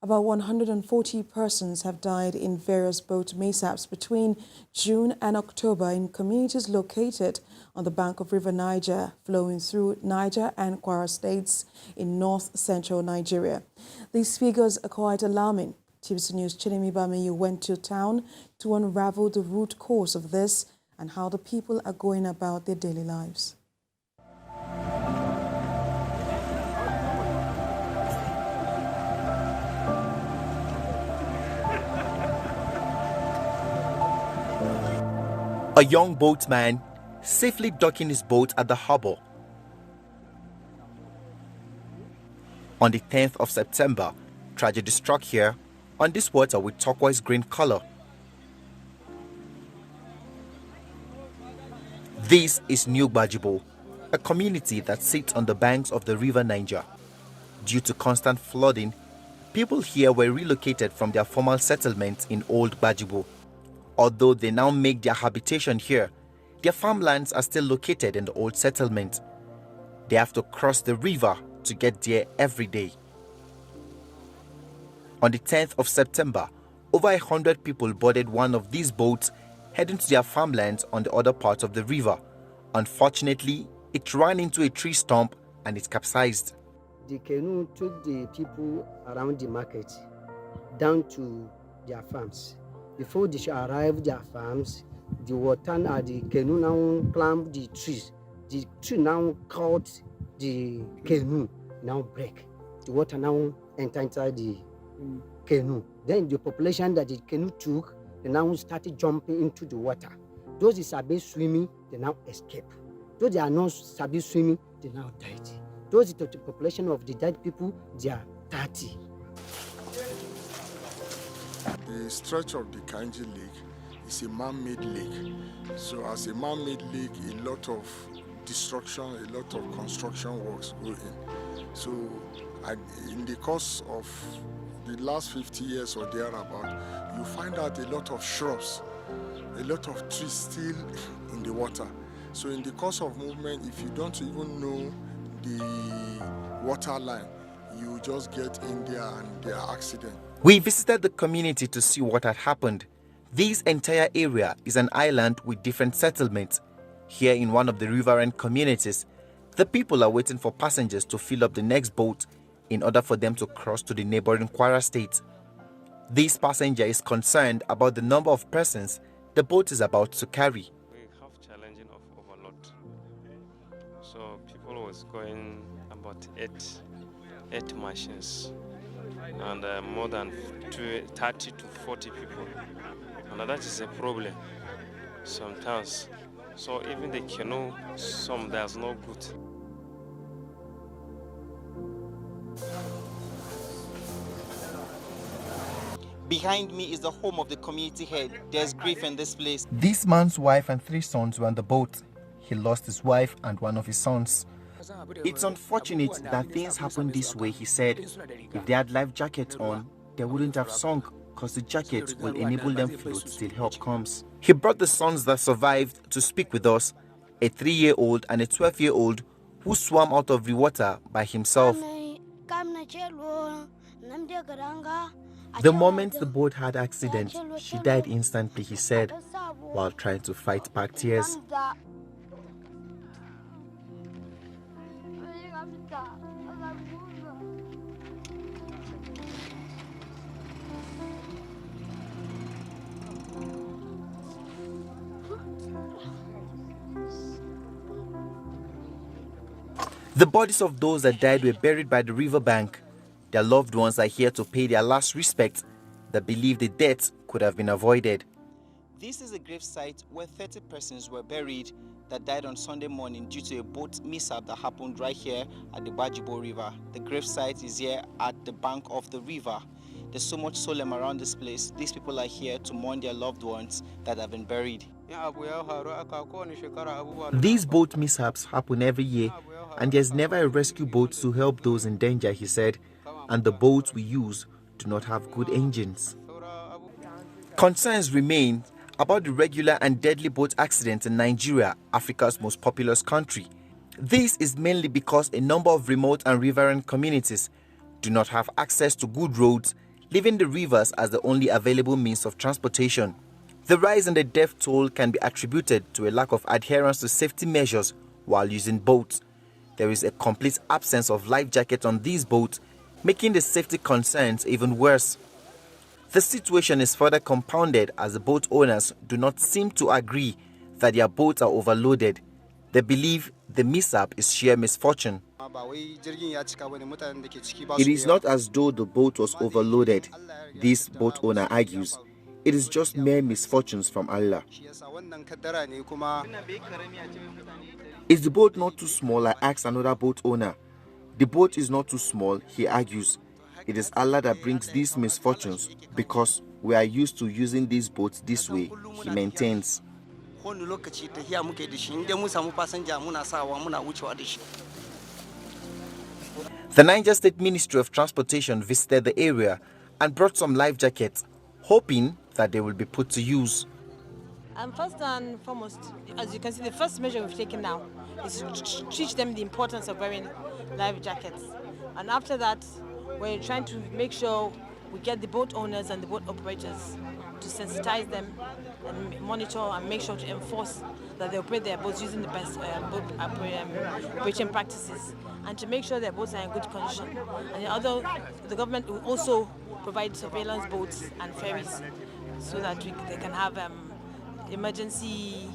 About 140 persons have died in various boat mishaps between June and October in communities located on the bank of River Niger, flowing through Niger and Kwara states in north-central Nigeria. These figures are quite alarming. TVC News Chinemi Bamiyu went to town to unravel the root cause of this and how the people are going about their daily lives. A young boatman safely docking his boat at the harbor. On the 10th of September, tragedy struck here on this water with turquoise green color. This is New Bajibo, a community that sits on the banks of the River Niger. Due to constant flooding, people here were relocated from their formal settlements in Old Bajibo. Although they now make their habitation here, their farmlands are still located in the old settlement. They have to cross the river to get there every day. On the 10th of September, over 100 people boarded one of these boats heading to their farmlands on the other part of the river. Unfortunately, it ran into a tree stump and it capsized. The canoe took the people around the market down to their farms. Before they should arrive at their farms, the water the canoe now climbed the trees. The tree now caught the canoe, now break. The water now enter inside the canoe. Then the population that the canoe took, they now started jumping into the water. Those that sabi swimming, they now escape. Those that are not sabi swimming, they now died. Those the population of the dead people, they are 30. The stretch of the Kanji Lake is a man-made lake. So as a man-made lake, a lot of destruction, a lot of construction works go in. So in the course of the last 50 years or thereabout, you find out a lot of shrubs, a lot of trees still in the water. So in the course of movement, if you don't even know the water line, you just get in there and there are accidents. We visited the community to see what had happened. This entire area is an island with different settlements. Here in one of the riverine communities, the people are waiting for passengers to fill up the next boat in order for them to cross to the neighboring Kwara state. This passenger is concerned about the number of persons the boat is about to carry. We have challenging of overload. So people was going about eight machines and more than 30 to 40 people. And that is a problem sometimes. So even the canoe, there's no good. Behind me is the home of the community head. There's grief in this place. This man's wife and 3 sons were on the boat. He lost his wife and one of his sons. It's unfortunate that things happen this way, he said. If they had life jackets on, they wouldn't have sunk because the jacket will enable them float till help comes. He brought the sons that survived to speak with us, a 3-year-old and a 12-year-old who swam out of the water by himself. The moment the boat had accident, she died instantly, he said, while trying to fight back tears. The bodies of those that died were buried by the riverbank. Their loved ones are here to pay their last respect. They believe the death could have been avoided. This is a grave site where 30 persons were buried that died on Sunday morning due to a boat mishap that happened right here at the Bajibo River. The grave site is here at the bank of the river. There's so much solemn around this place. These people are here to mourn their loved ones that have been buried. These boat mishaps happen every year, and there's never a rescue boat to help those in danger, he said, and the boats we use do not have good engines. Concerns remain about the regular and deadly boat accidents in Nigeria, Africa's most populous country. This is mainly because a number of remote and riverine communities do not have access to good roads leaving the rivers as the only available means of transportation. The rise in the death toll can be attributed to a lack of adherence to safety measures while using boats. There is a complete absence of life jackets on these boats, making the safety concerns even worse. The situation is further compounded as the boat owners do not seem to agree that their boats are overloaded. They believe the mishap is sheer misfortune. It is not as though the boat was overloaded, this boat owner argues. It is just mere misfortunes from Allah. Is the boat not too small? I asked another boat owner. The boat is not too small, he argues. It is Allah that brings these misfortunes because we are used to using these boats this way, he maintains. The Niger State Ministry of Transportation visited the area and brought some life jackets, hoping that they will be put to use. First and foremost, as you can see, the first measure we've taken now is to teach them the importance of wearing life jackets. And after that, we're trying to make sure we get the boat owners and the boat operators to sensitize them and monitor and make sure to enforce that they operate their boats using the best boat operation practices, and to make sure their boats are in good condition. And the government will also provide surveillance boats and ferries so that they can have emergency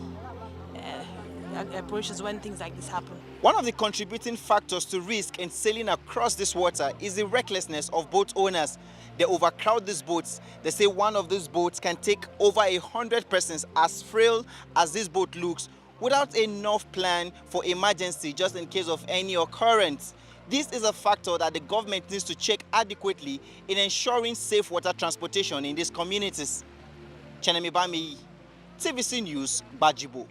operations when things like this happen. One of the contributing factors to risk in sailing across this water is the recklessness of boat owners. They overcrowd these boats. They say one of these boats can take over 100 persons, as frail as this boat looks, without enough plan for emergency just in case of any occurrence. This is a factor that the government needs to check adequately in ensuring safe water transportation in these communities. Chenemi Bami, TVC News, Bajibo.